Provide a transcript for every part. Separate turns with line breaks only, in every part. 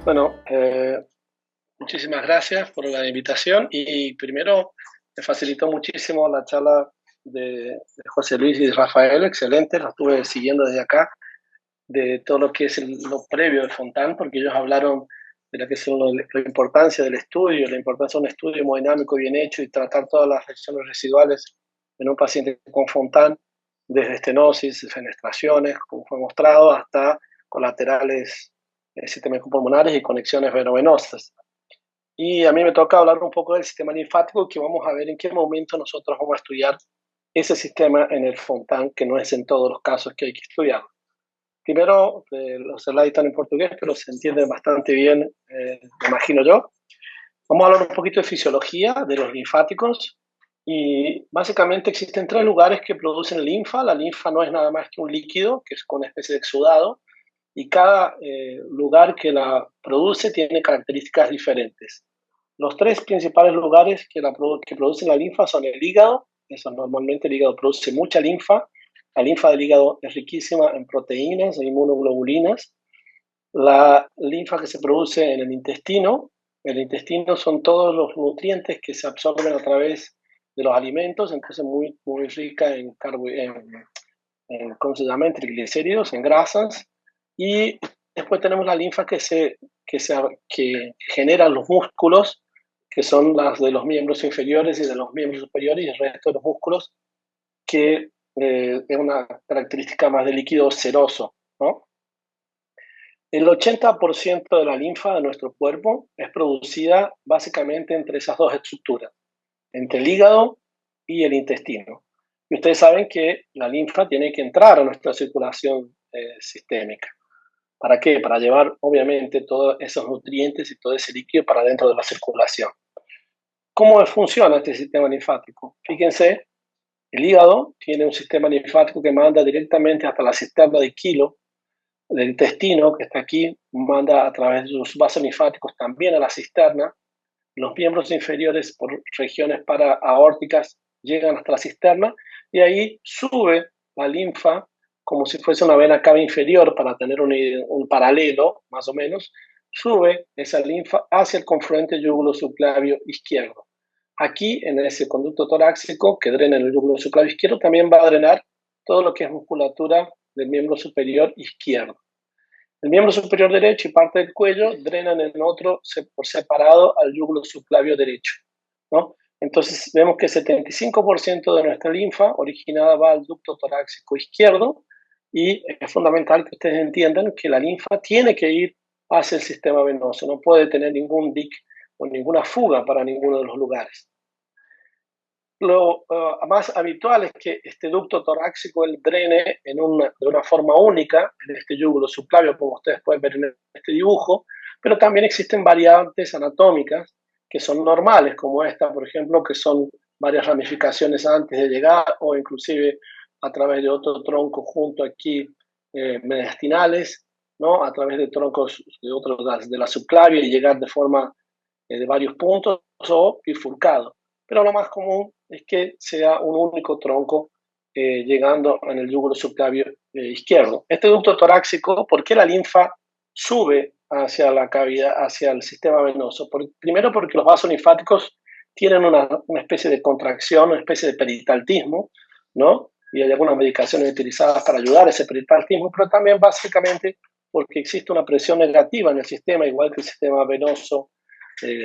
Bueno, muchísimas gracias por la invitación y primero me facilitó muchísimo la charla de José Luis y de Rafael, excelente, lo estuve siguiendo desde acá, de todo lo que es lo previo del Fontán, porque ellos hablaron de la la importancia del estudio, la importancia de un estudio hemodinámico bien hecho y tratar todas las lesiones residuales en un paciente con Fontán, desde estenosis, fenestraciones, como fue mostrado, hasta colaterales sistémicos pulmonares y conexiones venovenosas. Y a mí me toca hablar un poco del sistema linfático, que vamos a ver en qué momento nosotros vamos a estudiar ese sistema en el Fontán, que no es en todos los casos que hay que estudiar. Primero, los slides están en portugués, pero se entienden bastante bien, me imagino yo. Vamos a hablar un poquito de fisiología de los linfáticos y básicamente existen tres lugares que producen linfa. La linfa no es nada más que un líquido, que es con una especie de exudado, y cada lugar que la produce tiene características diferentes. Los tres principales lugares que producen la linfa son el hígado. Eso, normalmente el hígado produce mucha linfa. La linfa del hígado es riquísima en proteínas e inmunoglobulinas. La linfa que se produce en el intestino son todos los nutrientes que se absorben a través de los alimentos, entonces muy rica en ¿cómo se llama? En triglicéridos, en grasas. Y después tenemos la linfa que genera los músculos, que son las de los miembros inferiores y de los miembros superiores y el resto de los músculos, que es una característica más de líquido seroso, ¿no? El 80% de la linfa de nuestro cuerpo es producida básicamente entre esas dos estructuras, entre el hígado y el intestino. Y ustedes saben que la linfa tiene que entrar a nuestra circulación sistémica. ¿Para qué? Para llevar, obviamente, todos esos nutrientes y todo ese líquido para dentro de la circulación. ¿Cómo funciona este sistema linfático? Fíjense, el hígado tiene un sistema linfático que manda directamente hasta la cisterna de Kilo. El intestino, que está aquí, manda a través de sus vasos linfáticos también a la cisterna. Los miembros inferiores, por regiones paraaórticas, llegan hasta la cisterna y ahí sube la linfa como si fuese una vena cava inferior, para tener un paralelo, más o menos. Sube esa linfa hacia el confluente yúgulo-subclavio izquierdo. Aquí, en ese conducto torácico que drena el yúgulo subclavio izquierdo, también va a drenar todo lo que es musculatura del miembro superior izquierdo. El miembro superior derecho y parte del cuello drenan en otro por separado al yúgulo subclavio derecho, ¿no? Entonces vemos que 75% de nuestra linfa originada va al ducto torácico izquierdo, y es fundamental que ustedes entiendan que la linfa tiene que ir hacia el sistema venoso, no puede tener ningún dic o ninguna fuga para ninguno de los lugares. Lo más habitual es que este ducto torácico drene de una forma única en este yúgulo subclavio, como ustedes pueden ver en este dibujo, pero también existen variantes anatómicas que son normales, como esta, por ejemplo, que son varias ramificaciones antes de llegar, o inclusive a través de otro tronco junto aquí, mediastinales, ¿no? A través de troncos de la subclavia y llegar de forma de varios puntos, o bifurcado. Pero lo más común es que sea un único tronco llegando en el yúgulo subclavio izquierdo. Este ducto torácico, ¿por qué la linfa sube hacia la cavidad, hacia el sistema venoso? Primero, porque los vasos linfáticos tienen una especie de contracción, una especie de peritaltismo, ¿no? Y hay algunas medicaciones utilizadas para ayudar a ese peritaltismo, pero también básicamente porque existe una presión negativa en el sistema, igual que el sistema venoso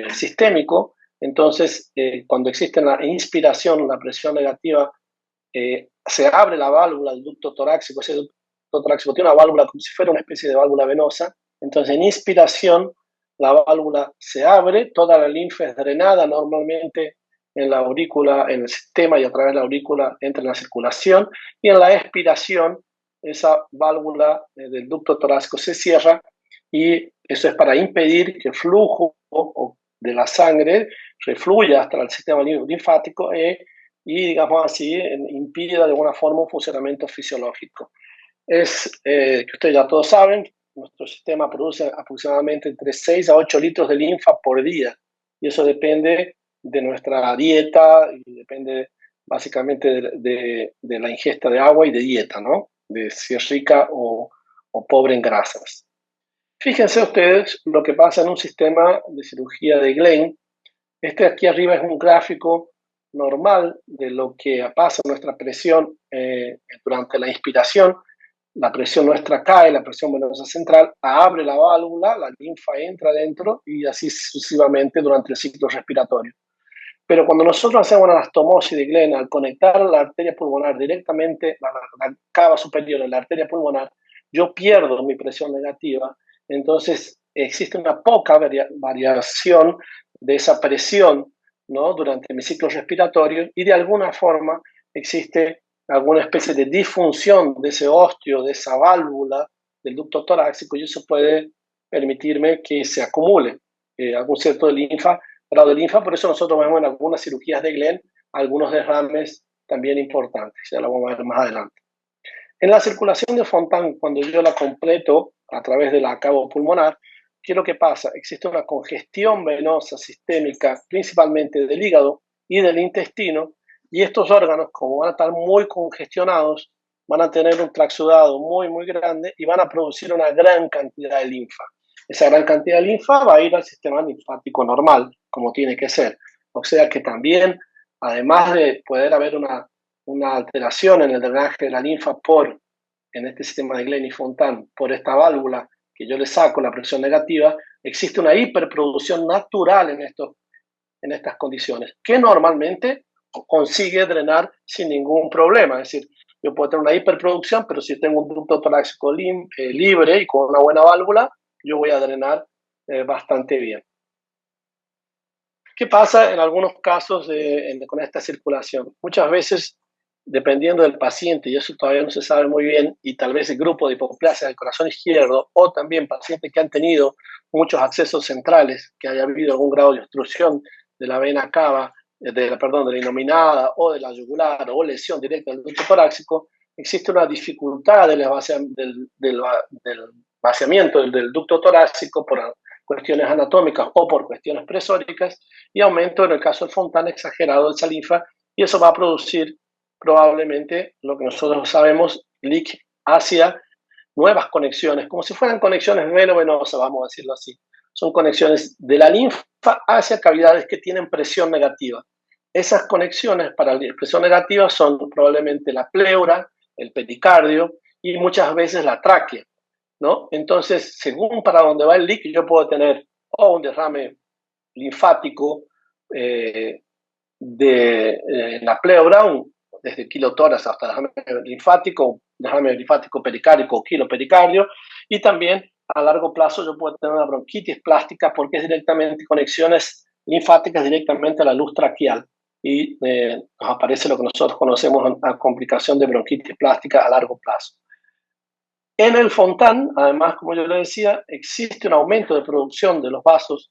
sistémico. Entonces, cuando existe la inspiración, la presión negativa, se abre la válvula del ducto torácico. Ese ducto torácico tiene una válvula como si fuera una especie de válvula venosa. Entonces, en inspiración, la válvula se abre, toda la linfa es drenada normalmente en la aurícula, en el sistema, y a través de la aurícula entra en la circulación, y en la expiración esa válvula del ducto torácico se cierra, y eso es para impedir que el flujo de la sangre refluya hasta el sistema linfático y, digamos así, impida de alguna forma un funcionamiento fisiológico. Que ustedes ya todos saben, nuestro sistema produce aproximadamente entre 6 a 8 litros de linfa por día, y eso depende de nuestra dieta y depende básicamente de la ingesta de agua y de dieta, ¿no? De si es rica o pobre en grasas. Fíjense ustedes lo que pasa en un sistema de cirugía de Glenn. Este aquí arriba es un gráfico normal de lo que pasa en nuestra presión durante la inspiración. La presión nuestra cae, la presión venosa central, abre la válvula, la linfa entra dentro y así sucesivamente durante el ciclo respiratorio. Pero cuando nosotros hacemos una anastomosis de Glenn, al conectar la arteria pulmonar directamente, la cava superior de la arteria pulmonar, yo pierdo mi presión negativa. Entonces existe una poca variación de esa presión, ¿no?, durante mi ciclo respiratorio, y de alguna forma existe alguna especie de disfunción de ese ósteo, de esa válvula del ducto torácico, y eso puede permitirme que se acumule algún cierto de linfa, grado de linfa. Por eso nosotros vemos en algunas cirugías de Glenn algunos derrames también importantes, ya lo vamos a ver más adelante. En la circulación de Fontan, cuando yo la completo a través del acabo pulmonar, ¿qué es lo que pasa? Existe una congestión venosa sistémica, principalmente del hígado y del intestino, y estos órganos, como van a estar muy congestionados, van a tener un traxudado muy, muy grande y van a producir una gran cantidad de linfa. Esa gran cantidad de linfa va a ir al sistema linfático normal, como tiene que ser. O sea que también, además de poder haber una alteración en el drenaje de la linfa en este sistema de Glenn y Fontan, por esta válvula que yo le saco la presión negativa, existe una hiperproducción natural en estas condiciones, que normalmente consigue drenar sin ningún problema. Es decir, yo puedo tener una hiperproducción, pero si tengo un ducto torácico libre y con una buena válvula, yo voy a drenar bastante bien. ¿Qué pasa en algunos casos con esta circulación? Muchas veces, dependiendo del paciente, y eso todavía no se sabe muy bien, y tal vez el grupo de hipoplasia del corazón izquierdo, o también pacientes que han tenido muchos accesos centrales, que haya habido algún grado de obstrucción de la vena cava, de la inominada o de la yugular, o lesión directa del ducto torácico, existe una dificultad del vaciamiento del ducto torácico por cuestiones anatómicas o por cuestiones presóricas, y aumento, en el caso del Fontan, exagerado de esa linfa, y eso va a producir probablemente lo que nosotros sabemos, leak hacia nuevas conexiones, como si fueran conexiones veno-venosas, vamos a decirlo así. Son conexiones de la linfa hacia cavidades que tienen presión negativa. Esas conexiones para la presión negativa son probablemente la pleura, el pericardio y muchas veces la tráquea, ¿no? Entonces, según para dónde va el leak, yo puedo tener un derrame linfático de la pleura, desde kilotoras hasta derrame linfático pericárdico o kilopericardio, y también a largo plazo yo puedo tener una bronquitis plástica porque es directamente conexiones linfáticas directamente a la luz traqueal, y nos aparece lo que nosotros conocemos a complicación de bronquitis plástica a largo plazo. En el Fontan, además, como yo le decía, existe un aumento de producción de los vasos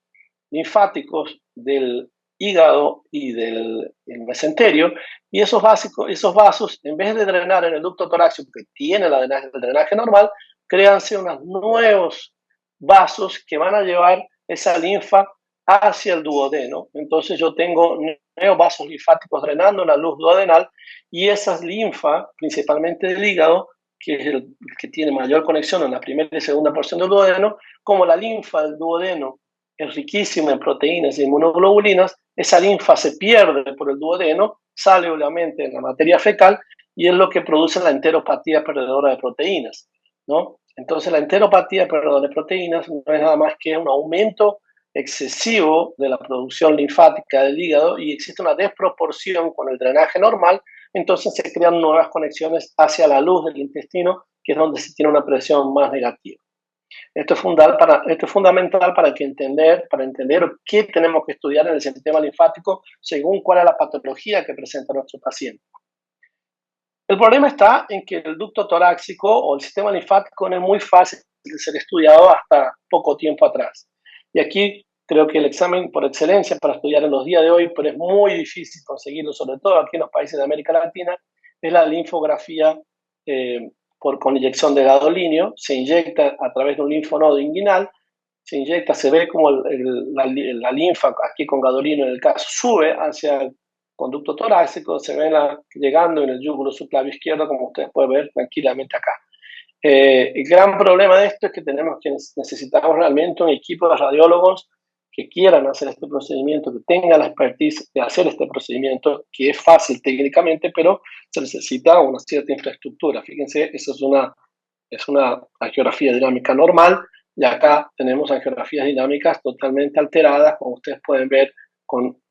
linfáticos del hígado y del mesenterio, y esos vasos, en vez de drenar en el ducto torácico, que tiene el drenaje normal, créanse unos nuevos vasos que van a llevar esa linfa hacia el duodeno. Entonces yo tengo nuevos vasos linfáticos drenando la luz duodenal, y esas linfas, principalmente del hígado, que es el que tiene mayor conexión en la primera y segunda porción del duodeno, como la linfa del duodeno es riquísima en proteínas y inmunoglobulinas, esa linfa se pierde por el duodeno, sale obviamente en la materia fecal, y es lo que produce la enteropatía perdedora de proteínas, ¿no? Entonces la enteropatía perdedora de proteínas no es nada más que un aumento excesivo de la producción linfática del hígado, y existe una desproporción con el drenaje normal. Entonces se crean nuevas conexiones hacia la luz del intestino, que es donde se tiene una presión más negativa. Esto es fundamental para entender qué tenemos que estudiar en el sistema linfático según cuál es la patología que presenta nuestro paciente. El problema está en que el ducto torácico o el sistema linfático no es muy fácil de ser estudiado hasta poco tiempo atrás. Y aquí creo que el examen por excelencia para estudiar en los días de hoy, pero es muy difícil conseguirlo, sobre todo aquí en los países de América Latina, es la linfografía con inyección de gadolínio. Se inyecta a través de un linfonodo inguinal, se ve como la linfa aquí con gadolínio en el caso sube hacia el conducto torácico, se ve llegando en el yúgulo subclavio izquierdo, como ustedes pueden ver tranquilamente acá. El gran problema de esto es que necesitamos realmente un equipo de radiólogos que quieran hacer este procedimiento, que tengan la expertise de hacer este procedimiento, que es fácil técnicamente, pero se necesita una cierta infraestructura. Fíjense, eso es una angiografía dinámica normal, y acá tenemos angiografías dinámicas totalmente alteradas, como ustedes pueden ver, con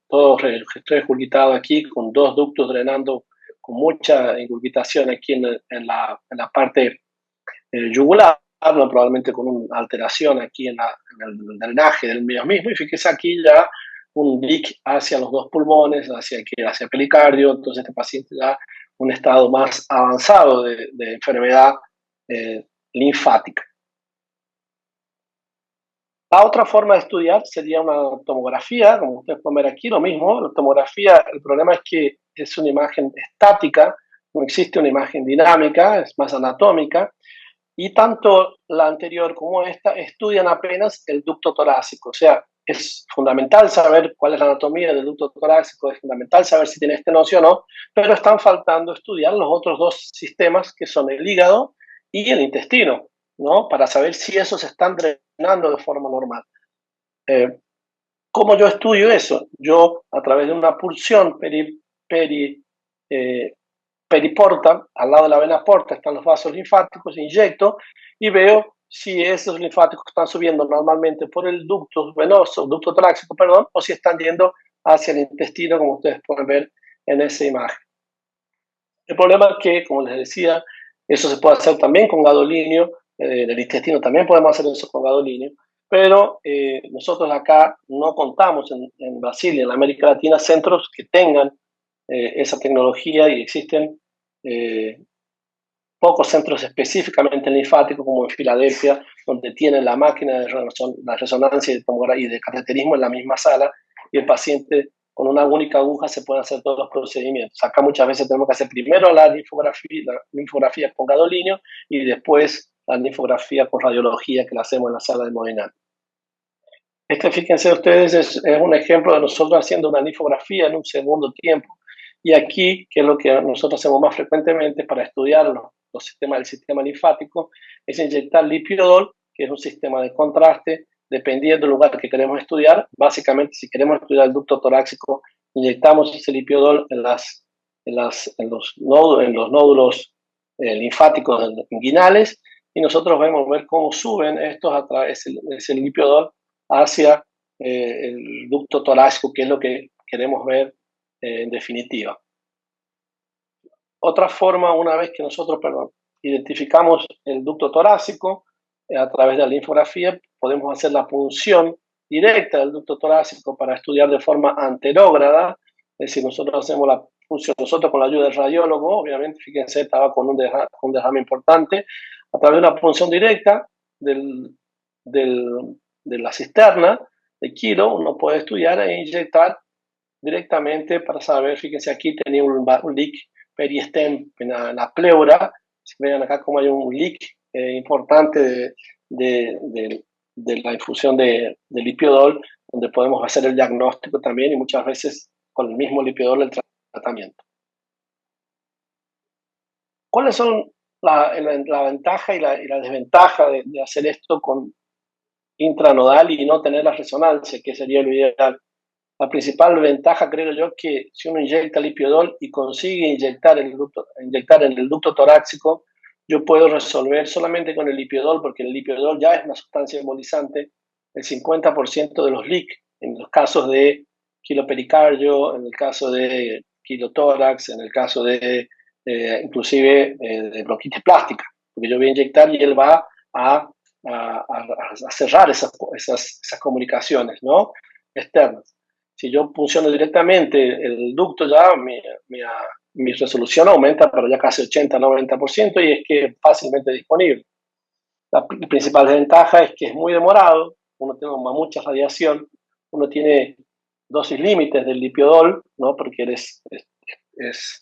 todo el registro regurgitado aquí, con dos ductos drenando con mucha ingurgitación aquí en la parte yugular, ¿no? Probablemente con una alteración aquí en el drenaje del mismo, y fíjese aquí ya un leak hacia los dos pulmones, hacia el pericardio. Entonces este paciente ya un estado más avanzado de enfermedad linfática. La otra forma de estudiar sería una tomografía, como ustedes pueden ver aquí, lo mismo. La tomografía, el problema es que es una imagen estática, no existe una imagen dinámica, es más anatómica, y tanto la anterior como esta estudian apenas el ducto torácico. O sea, es fundamental saber cuál es la anatomía del ducto torácico, es fundamental saber si tiene estenosis o no, pero están faltando estudiar los otros dos sistemas, que son el hígado y el intestino, ¿no? Para saber si esos están drenando de forma normal. ¿Cómo yo estudio eso? Yo, a través de una pulsión periporta, al lado de la vena porta están los vasos linfáticos, inyecto y veo si esos linfáticos están subiendo normalmente por el ducto venoso, ducto torácico, perdón, o si están yendo hacia el intestino, como ustedes pueden ver en esa imagen. El problema es que, como les decía, eso se puede hacer también con gadolinio, del intestino también podemos hacer eso con gadolinio, pero nosotros acá no contamos en Brasil y en América Latina centros que tengan esa tecnología, y existen pocos centros específicamente linfáticos, como en Filadelfia, donde tienen la máquina de la resonancia y de cateterismo en la misma sala, y el paciente con una única aguja se pueden hacer todos los procedimientos. Acá muchas veces tenemos que hacer primero la linfografía con gadolinio y después la linfografía con radiología, que la hacemos en la sala de hemodinamia. Fíjense ustedes, es un ejemplo de nosotros haciendo una linfografía en un segundo tiempo. Y aquí, que es lo que nosotros hacemos más frecuentemente para estudiar los sistemas del sistema linfático, es inyectar lipiodol, que es un sistema de contraste, dependiendo del lugar que queremos estudiar. Básicamente, si queremos estudiar el ducto torácico, inyectamos ese lipiodol en los nódulos linfáticos inguinales, y nosotros vamos a ver cómo suben estos a través de ese lipiodol hacia el ducto torácico, que es lo que queremos ver en definitiva. Otra forma, una vez que nosotros identificamos el ducto torácico, a través de la linfografía podemos hacer la punción directa del ducto torácico para estudiar de forma anterógrada. Es decir, nosotros hacemos la punción, nosotros con la ayuda del radiólogo, obviamente, fíjense, estaba con un derrame importante, a través de una punción directa de la cisterna de Kilo, uno puede estudiar e inyectar directamente para saber. Fíjense, aquí tenía un leak peristem en la pleura. Vean acá cómo hay un leak importante de la infusión de lipiodol, donde podemos hacer el diagnóstico también, y muchas veces con el mismo lipiodol el tratamiento. ¿Cuáles son la ventaja y la desventaja de hacer esto con intranodal y no tener la resonancia, que sería lo ideal? La principal ventaja, creo yo, es que si uno inyecta lipiodol y consigue inyectar en el ducto torácico, yo puedo resolver solamente con el lipiodol, porque el lipiodol ya es una sustancia embolizante, el 50% de los leaks, en los casos de quilopericardio, en el caso de quilotórax, en el caso de inclusive de bronquitis plástica, porque yo voy a inyectar y él va a cerrar esas comunicaciones, ¿no?, externas. Si yo punciono directamente el ducto, ya mi resolución aumenta, pero ya casi 80-90%, y es que es fácilmente disponible. La principal desventaja es que es muy demorado, uno tiene mucha radiación, uno tiene dosis límites del lipiodol, ¿no?, porque es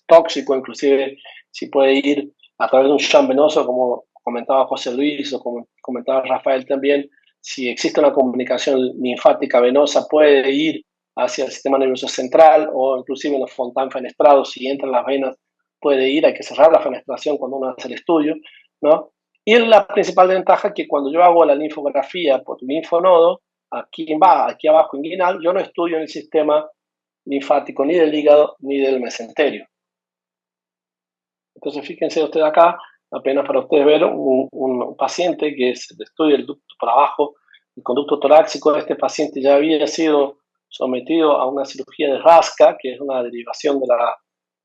tóxico, inclusive si puede ir a través de un shunt venoso, como comentaba José Luis o como comentaba Rafael también. Si existe una comunicación linfática venosa, puede ir hacia el sistema nervioso central, o inclusive en los fontán fenestrados, si entra en las venas, puede ir. Hay que cerrar la fenestración cuando uno hace el estudio, ¿no? Y la principal ventaja es que cuando yo hago la linfografía por linfonodo, aquí abajo inguinal, yo no estudio el sistema linfático ni del hígado ni del mesenterio. Entonces, fíjense ustedes acá, apenas para ustedes ver un paciente que es el estudio del ducto por abajo, el conducto torácico. Este paciente ya había sido sometido a una cirugía de Rasca, que es una derivación de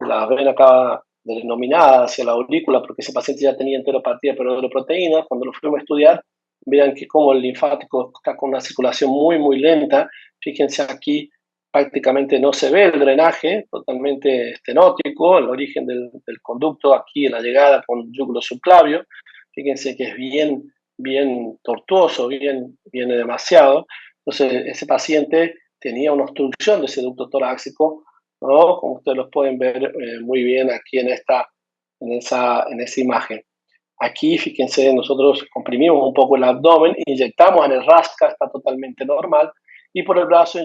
la vena acá denominada hacia la aurícula, porque ese paciente ya tenía enteropatía proteína. Cuando lo fuimos a estudiar, vean que como el linfático está con una circulación muy lenta. Fíjense aquí, prácticamente no se ve el drenaje, totalmente estenótico, el origen del conducto aquí en la llegada con yúgulo subclavio. Fíjense que es bien tortuoso, viene demasiado. Entonces, ese paciente tenía una obstrucción de ese ducto torácico, ¿no? Como ustedes lo pueden ver muy bien aquí en esa imagen. Aquí, fíjense, nosotros comprimimos un poco el abdomen, inyectamos en el rasca, está totalmente normal, y por el brazo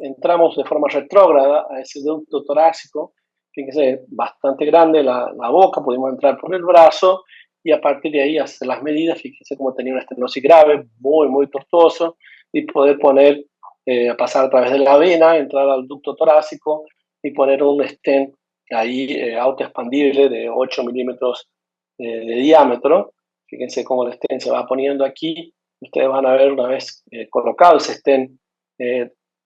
entramos de forma retrógrada a ese ducto torácico. Fíjense, bastante grande la boca, pudimos entrar por el brazo y a partir de ahí hacer las medidas. Fíjense cómo tenía una estenosis grave, muy tortuoso, y poder pasar a través de la vena, entrar al ducto torácico y poner un stent ahí autoexpandible de 8 milímetros de diámetro. Fíjense cómo el stent se va poniendo aquí. Ustedes van a ver una vez colocado ese stent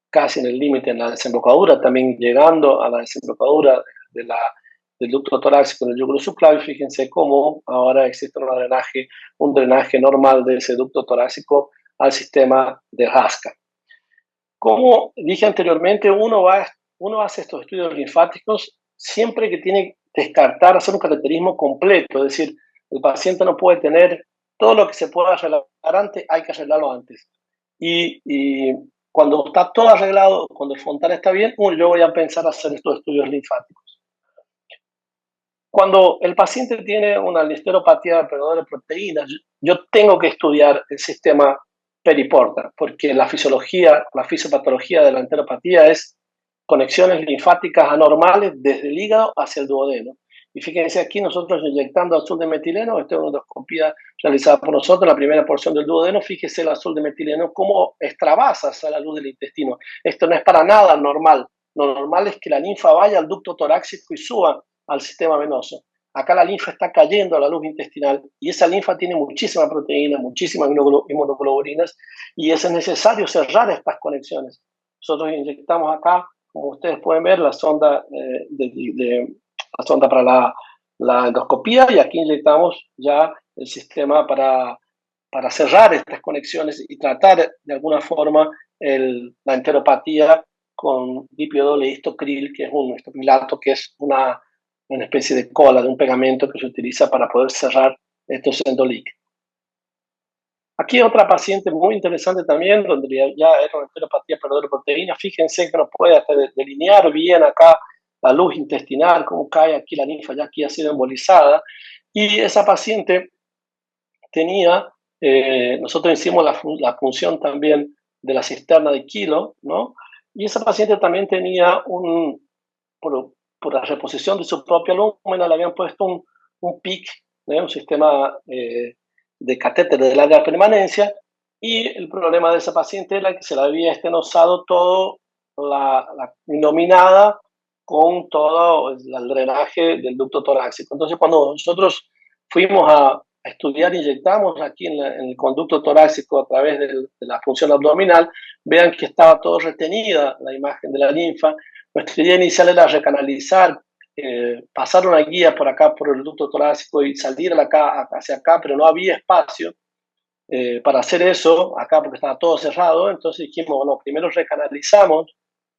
casi en el límite en la desembocadura, también llegando a la desembocadura del ducto torácico en el yúgulo subclavio. Fíjense cómo ahora existe un drenaje normal de ese ducto torácico al sistema de Rasca. Como dije anteriormente, uno hace estos estudios linfáticos siempre que tiene que descartar, hacer un cateterismo completo, es decir, el paciente no puede tener todo lo que se pueda arreglar antes, hay que arreglarlo antes. Y cuando está todo arreglado, cuando el frontal está bien, yo voy a pensar hacer estos estudios linfáticos. Cuando el paciente tiene una listeropatía depredadora de proteínas, yo tengo que estudiar el sistema periporta, porque la fisiopatología de la enteropatía es conexiones linfáticas anormales desde el hígado hacia el duodeno. Y fíjense aquí nosotros inyectando azul de metileno, esta es una endoscopía realizada por nosotros en la primera porción del duodeno. Fíjese el azul de metileno cómo extravasa hacia la luz del intestino. Esto no es para nada normal. Lo normal es que la linfa vaya al ducto torácico y suba al sistema venoso. Acá la linfa está cayendo a la luz intestinal y esa linfa tiene muchísima proteína, muchísimas inmunoglobulinas, y es necesario cerrar estas conexiones. Nosotros inyectamos acá, como ustedes pueden ver, la sonda para la endoscopía, y aquí inyectamos ya el sistema para cerrar estas conexiones y tratar de alguna forma la enteropatía con dipiodol-histocril, que es un histocrilato, que es una especie de cola, de un pegamento que se utiliza para poder cerrar estos endoliques. Aquí otra paciente muy interesante también, donde ya era una enteropatía perdedora de proteína. Fíjense que nos puede hasta delinear bien acá la luz intestinal, cómo cae aquí la linfa, ya aquí ha sido embolizada. Y esa paciente tenía, nosotros hicimos la función también de la cisterna de Kilo, ¿no? Y esa paciente también tenía por la reposición de su propia lúmina, le habían puesto un PIC, un sistema de catéter de larga permanencia, y el problema de esa paciente era que se le había estenosado todo la innominada con todo el drenaje del ducto torácico. Entonces, cuando nosotros fuimos a estudiar, inyectamos aquí en el conducto torácico a través de la función abdominal, vean que estaba todo retenida la imagen de la linfa. Nuestra idea inicial era recanalizar, pasar una guía por acá, por el ducto torácico y salir hacia acá, pero no había espacio para hacer eso acá porque estaba todo cerrado. Entonces dijimos, bueno, primero recanalizamos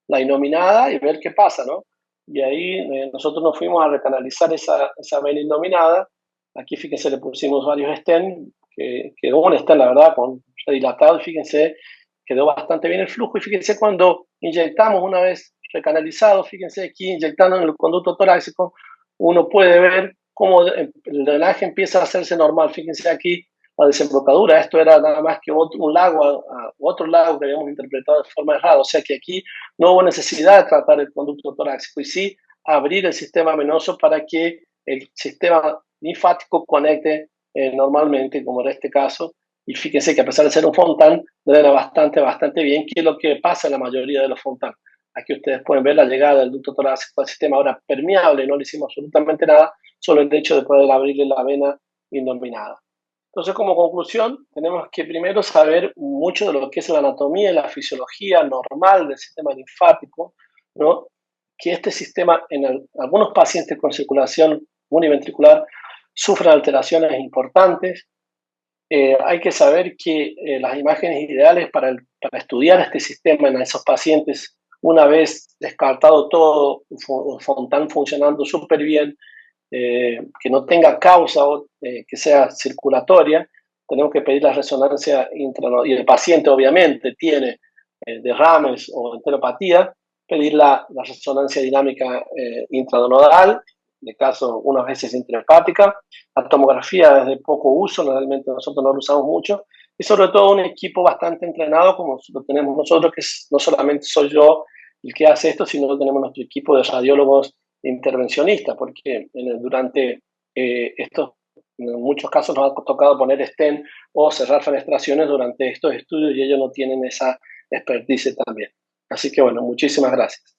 la innominada y ver qué pasa, ¿no? Y ahí nosotros nos fuimos a recanalizar esa vena innominada. Aquí fíjense, le pusimos varios stents, que quedó un stent, la verdad, con dilatado, y fíjense, quedó bastante bien el flujo. Y fíjense, cuando inyectamos una vez recanalizado, fíjense aquí inyectando en el conducto torácico, uno puede ver cómo el drenaje empieza a hacerse normal. Fíjense aquí la desembocadura, esto era nada más que otro lago que habíamos interpretado de forma errada, o sea que aquí no hubo necesidad de tratar el conducto torácico, y sí abrir el sistema venoso para que el sistema linfático conecte normalmente, como era este caso. Y fíjense que a pesar de ser un Fontán, drena bastante bien, que es lo que pasa en la mayoría de los Fontán. Aquí ustedes pueden ver la llegada del ducto torácico al sistema ahora permeable, no le hicimos absolutamente nada, solo el hecho de poder abrirle la vena indominada. Entonces, como conclusión, tenemos que primero saber mucho de lo que es la anatomía y la fisiología normal del sistema linfático, ¿no? Que este sistema, en algunos pacientes con circulación univentricular, sufren alteraciones importantes. Hay que saber que las imágenes ideales para estudiar este sistema en esos pacientes, una vez descartado todo, Fontán funcionando súper bien, que no tenga causa o que sea circulatoria, tenemos que pedir la resonancia intranodal, y el paciente obviamente tiene derrames o enteropatía, pedir la resonancia dinámica intranodal, de caso unas veces intrahepática. La tomografía es de poco uso, realmente nosotros no lo usamos mucho, y sobre todo un equipo bastante entrenado como lo tenemos nosotros, que no solamente soy yo el que hace esto, sino que tenemos nuestro equipo de radiólogos intervencionistas, porque durante estos, en muchos casos nos ha tocado poner stent o cerrar fenestraciones durante estos estudios y ellos no tienen esa expertise también. Así que bueno, muchísimas gracias.